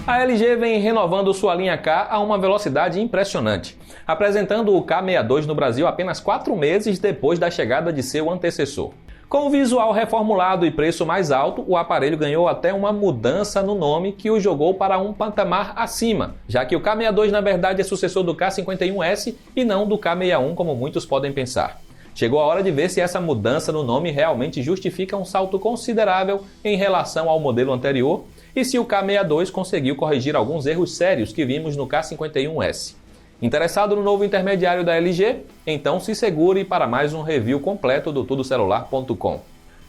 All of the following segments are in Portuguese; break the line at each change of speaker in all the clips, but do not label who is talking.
A LG vem renovando sua linha K a uma velocidade impressionante, apresentando o K62 no Brasil apenas 4 meses depois da chegada de seu antecessor. Com o visual reformulado e preço mais alto, o aparelho ganhou até uma mudança no nome que o jogou para um patamar acima, já que o K62 na verdade é sucessor do K51S e não do K61 como muitos podem pensar. Chegou a hora de ver se essa mudança no nome realmente justifica um salto considerável em relação ao modelo anterior e se o K62 conseguiu corrigir alguns erros sérios que vimos no K51S. Interessado no novo intermediário da LG? Então se segure para mais um review completo do tudocelular.com.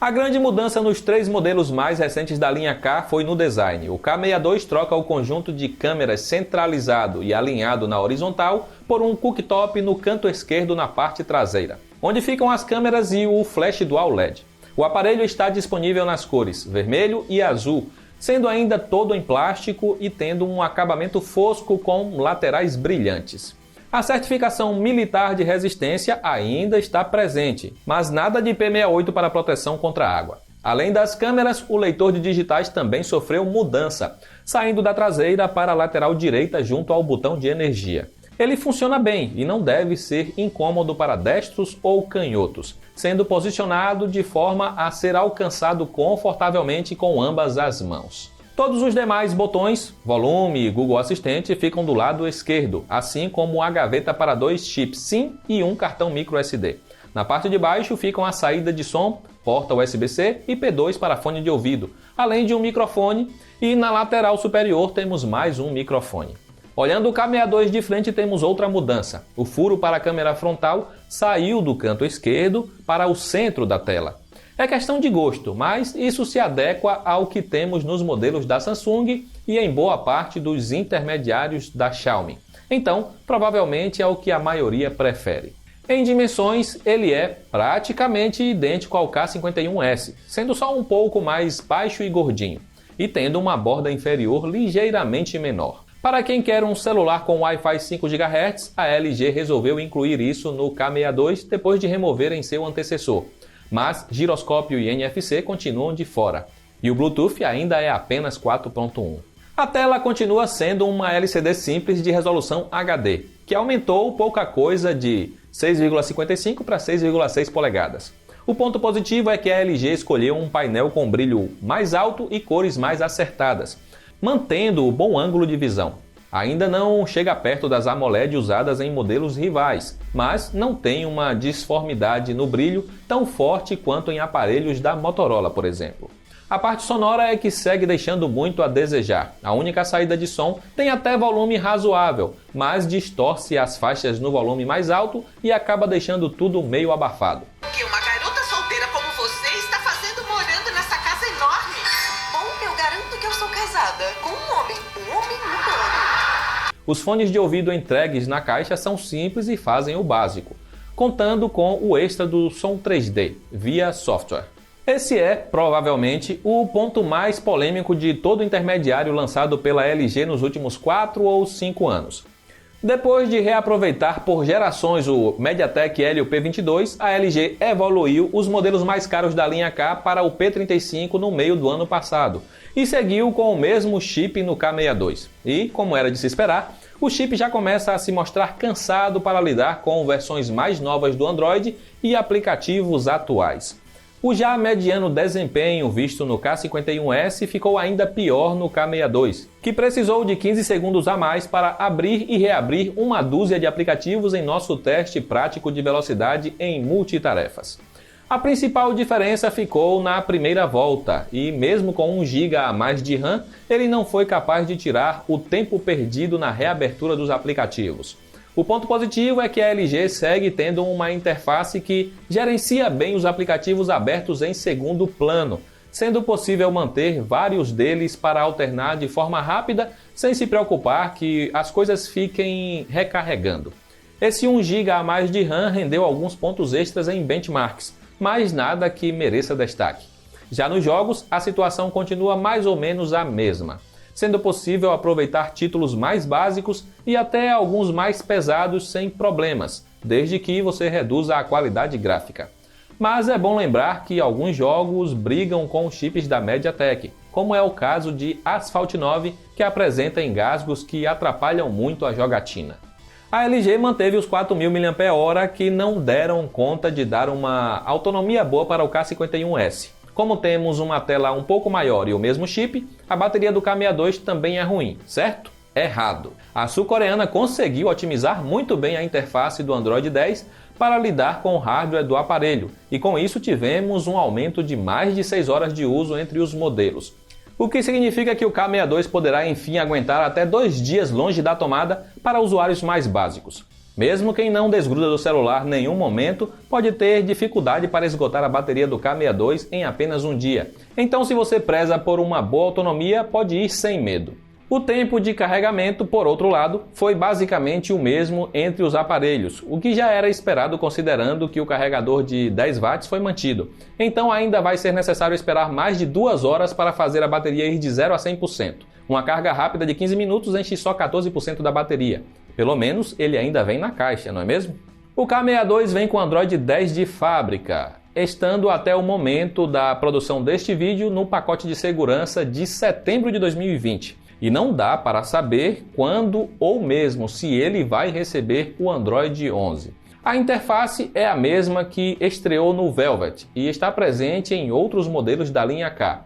A grande mudança nos 3 modelos mais recentes da linha K foi no design. O K62 troca o conjunto de câmeras centralizado e alinhado na horizontal por um cooktop no canto esquerdo na parte traseira, onde ficam as câmeras e o flash dual LED. O aparelho está disponível nas cores vermelho e azul, sendo ainda todo em plástico e tendo um acabamento fosco com laterais brilhantes. A certificação militar de resistência ainda está presente, mas nada de IP68 para proteção contra água. Além das câmeras, o leitor de digitais também sofreu mudança, saindo da traseira para a lateral direita junto ao botão de energia. Ele funciona bem e não deve ser incômodo para destros ou canhotos, sendo posicionado de forma a ser alcançado confortavelmente com ambas as mãos. Todos os demais botões, volume e Google Assistente, ficam do lado esquerdo, assim como a gaveta para 2 chips SIM e um cartão microSD. Na parte de baixo ficam a saída de som, porta USB-C e P2 para fone de ouvido, além de um microfone, e na lateral superior temos mais um microfone. Olhando o K62 de frente temos outra mudança. O furo para a câmera frontal saiu do canto esquerdo para o centro da tela. É questão de gosto, mas isso se adequa ao que temos nos modelos da Samsung e em boa parte dos intermediários da Xiaomi. Então, provavelmente é o que a maioria prefere. Em dimensões, ele é praticamente idêntico ao K51S, sendo só um pouco mais baixo e gordinho, e tendo uma borda inferior ligeiramente menor. Para quem quer um celular com Wi-Fi 5 GHz, a LG resolveu incluir isso no K62 depois de remover em seu antecessor. Mas giroscópio e NFC continuam de fora, e o Bluetooth ainda é apenas 4.1. A tela continua sendo uma LCD simples de resolução HD, que aumentou pouca coisa de 6,55 para 6,6 polegadas. O ponto positivo é que a LG escolheu um painel com brilho mais alto e cores mais acertadas, mantendo o bom ângulo de visão. Ainda não chega perto das AMOLED usadas em modelos rivais, mas não tem uma disformidade no brilho tão forte quanto em aparelhos da Motorola, por exemplo. A parte sonora é que segue deixando muito a desejar. A única saída de som tem até volume razoável, mas distorce as faixas no volume mais alto e acaba deixando tudo meio abafado.
O que uma garota solteira como você está fazendo morando nessa casa enorme? Bom, eu garanto que eu sou casada com um homem humano.
Os fones de ouvido entregues na caixa são simples e fazem o básico, contando com o extra do som 3D, via software. Esse é, provavelmente, o ponto mais polêmico de todo intermediário lançado pela LG nos últimos 4 ou 5 anos. Depois de reaproveitar por gerações o MediaTek Helio P22, a LG evoluiu os modelos mais caros da linha K para o P35 no meio do ano passado e seguiu com o mesmo chip no K62. E, como era de se esperar, o chip já começa a se mostrar cansado para lidar com versões mais novas do Android e aplicativos atuais. O já mediano desempenho visto no K51S ficou ainda pior no K62, que precisou de 15 segundos a mais para abrir e reabrir uma dúzia de aplicativos em nosso teste prático de velocidade em multitarefas. A principal diferença ficou na primeira volta, e mesmo com 1 GB a mais de RAM, ele não foi capaz de tirar o tempo perdido na reabertura dos aplicativos. O ponto positivo é que a LG segue tendo uma interface que gerencia bem os aplicativos abertos em segundo plano, sendo possível manter vários deles para alternar de forma rápida, sem se preocupar que as coisas fiquem recarregando. Esse 1 GB a mais de RAM rendeu alguns pontos extras em benchmarks, mas nada que mereça destaque. Já nos jogos, a situação continua mais ou menos a mesma, sendo possível aproveitar títulos mais básicos e até alguns mais pesados sem problemas, desde que você reduza a qualidade gráfica. Mas é bom lembrar que alguns jogos brigam com os chips da MediaTek, como é o caso de Asphalt 9, que apresenta engasgos que atrapalham muito a jogatina. A LG manteve os 4.000 mAh que não deram conta de dar uma autonomia boa para o K51S. Como temos uma tela um pouco maior e o mesmo chip, a bateria do K62 também é ruim, certo? Errado. A sul-coreana conseguiu otimizar muito bem a interface do Android 10 para lidar com o hardware do aparelho, e com isso tivemos um aumento de mais de 6 horas de uso entre os modelos. O que significa que o K62 poderá enfim aguentar até 2 dias longe da tomada para usuários mais básicos. Mesmo quem não desgruda do celular em nenhum momento pode ter dificuldade para esgotar a bateria do K62 em apenas um dia. Então, se você preza por uma boa autonomia, pode ir sem medo. O tempo de carregamento, por outro lado, foi basicamente o mesmo entre os aparelhos, o que já era esperado considerando que o carregador de 10 watts foi mantido. Então ainda vai ser necessário esperar mais de 2 horas para fazer a bateria ir de 0 a 100%. Uma carga rápida de 15 minutos enche só 14% da bateria. Pelo menos ele ainda vem na caixa, não é mesmo? O K62 vem com Android 10 de fábrica, estando até o momento da produção deste vídeo no pacote de segurança de setembro de 2020. E não dá para saber quando ou mesmo se ele vai receber o Android 11. A interface é a mesma que estreou no Velvet e está presente em outros modelos da linha K,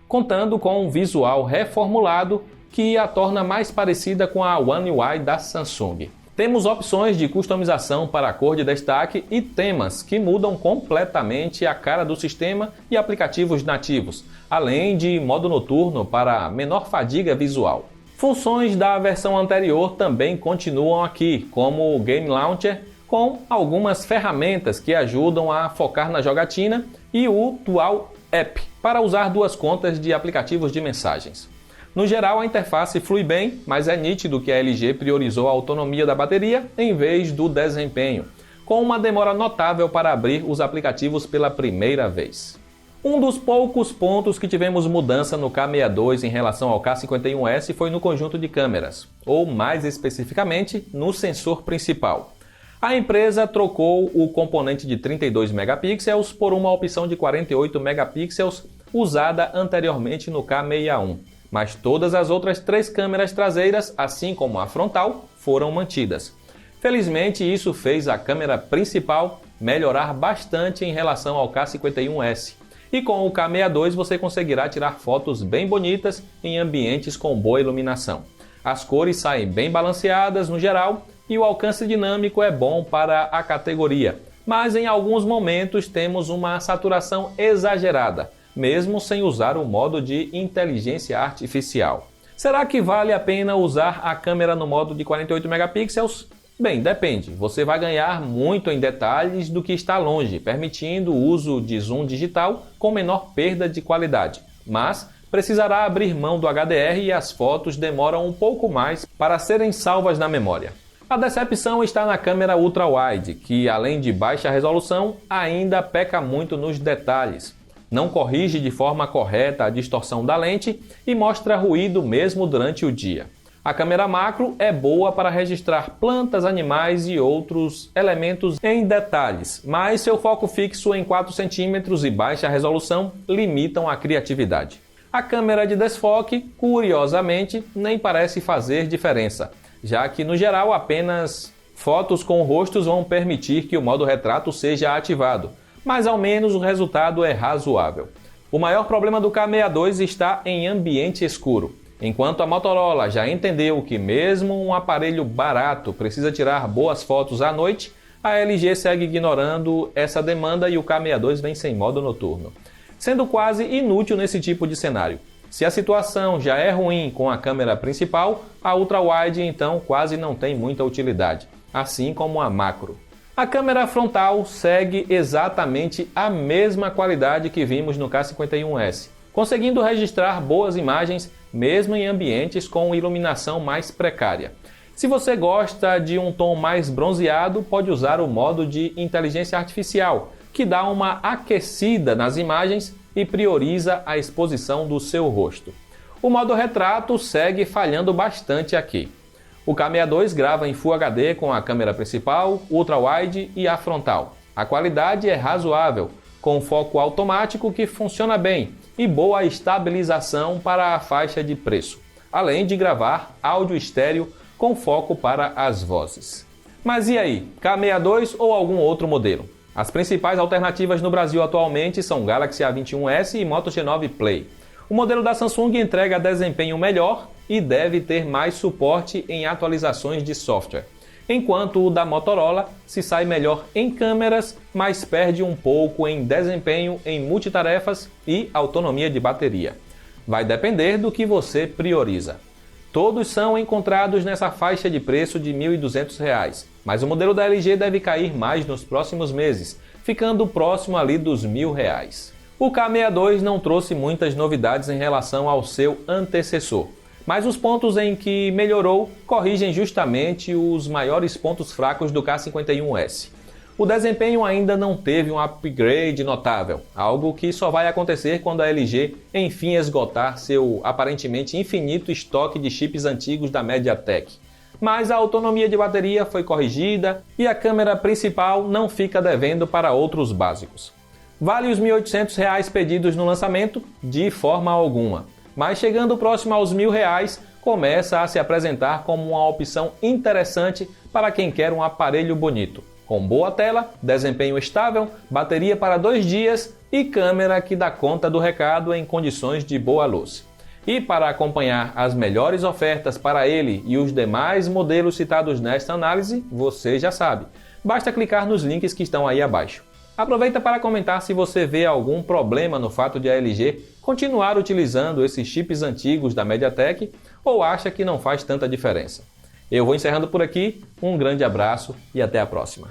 contando com um visual reformulado que a torna mais parecida com a One UI da Samsung. Temos opções de customização para a cor de destaque e temas que mudam completamente a cara do sistema e aplicativos nativos, além de modo noturno para menor fadiga visual. Funções da versão anterior também continuam aqui, como o Game Launcher, com algumas ferramentas que ajudam a focar na jogatina, e o Dual App, para usar 2 contas de aplicativos de mensagens. No geral, a interface flui bem, mas é nítido que a LG priorizou a autonomia da bateria em vez do desempenho, com uma demora notável para abrir os aplicativos pela primeira vez. Um dos poucos pontos que tivemos mudança no K62 em relação ao K51S foi no conjunto de câmeras, ou mais especificamente, no sensor principal. A empresa trocou o componente de 32 megapixels por uma opção de 48 megapixels usada anteriormente no K61. Mas todas as outras 3 câmeras traseiras, assim como a frontal, foram mantidas. Felizmente, isso fez a câmera principal melhorar bastante em relação ao K51S. E com o K62 você conseguirá tirar fotos bem bonitas em ambientes com boa iluminação. As cores saem bem balanceadas no geral e o alcance dinâmico é bom para a categoria. Mas em alguns momentos temos uma saturação exagerada, mesmo sem usar o modo de inteligência artificial. Será que vale a pena usar a câmera no modo de 48 megapixels? Bem, depende. Você vai ganhar muito em detalhes do que está longe, permitindo o uso de zoom digital com menor perda de qualidade. Mas precisará abrir mão do HDR e as fotos demoram um pouco mais para serem salvas na memória. A decepção está na câmera ultra-wide, que além de baixa resolução, ainda peca muito nos detalhes. Não corrige de forma correta a distorção da lente e mostra ruído mesmo durante o dia. A câmera macro é boa para registrar plantas, animais e outros elementos em detalhes, mas seu foco fixo em 4 cm e baixa resolução limitam a criatividade. A câmera de desfoque, curiosamente, nem parece fazer diferença, já que no geral apenas fotos com rostos vão permitir que o modo retrato seja ativado. Mas ao menos o resultado é razoável. O maior problema do K62 está em ambiente escuro. Enquanto a Motorola já entendeu que mesmo um aparelho barato precisa tirar boas fotos à noite, a LG segue ignorando essa demanda e o K62 vem sem modo noturno, sendo quase inútil nesse tipo de cenário. Se a situação já é ruim com a câmera principal, a ultra-wide então quase não tem muita utilidade, assim como a macro. A câmera frontal segue exatamente a mesma qualidade que vimos no K51S, conseguindo registrar boas imagens mesmo em ambientes com iluminação mais precária. Se você gosta de um tom mais bronzeado, pode usar o modo de inteligência artificial, que dá uma aquecida nas imagens e prioriza a exposição do seu rosto. O modo retrato segue falhando bastante aqui. O K62 grava em Full HD com a câmera principal, ultra-wide e a frontal. A qualidade é razoável, com foco automático que funciona bem e boa estabilização para a faixa de preço, além de gravar áudio estéreo com foco para as vozes. Mas e aí, K62 ou algum outro modelo? As principais alternativas no Brasil atualmente são Galaxy A21s e Moto G9 Play. O modelo da Samsung entrega desempenho melhor e deve ter mais suporte em atualizações de software, enquanto o da Motorola se sai melhor em câmeras, mas perde um pouco em desempenho em multitarefas e autonomia de bateria. Vai depender do que você prioriza. Todos são encontrados nessa faixa de preço de R$ 1.200, mas o modelo da LG deve cair mais nos próximos meses, ficando próximo ali dos R$ 1.000. O K62 não trouxe muitas novidades em relação ao seu antecessor, mas os pontos em que melhorou corrigem justamente os maiores pontos fracos do K51S. O desempenho ainda não teve um upgrade notável, algo que só vai acontecer quando a LG enfim esgotar seu aparentemente infinito estoque de chips antigos da MediaTek. Mas a autonomia de bateria foi corrigida e a câmera principal não fica devendo para outros básicos. Vale os R$ 1.800 pedidos no lançamento? De forma alguma. Mas chegando próximo aos R$ 1.000, começa a se apresentar como uma opção interessante para quem quer um aparelho bonito, com boa tela, desempenho estável, bateria para 2 dias e câmera que dá conta do recado em condições de boa luz. E para acompanhar as melhores ofertas para ele e os demais modelos citados nesta análise, você já sabe, basta clicar nos links que estão aí abaixo. Aproveita para comentar se você vê algum problema no fato de a LG continuar utilizando esses chips antigos da MediaTek ou acha que não faz tanta diferença. Eu vou encerrando por aqui, um grande abraço e até a próxima.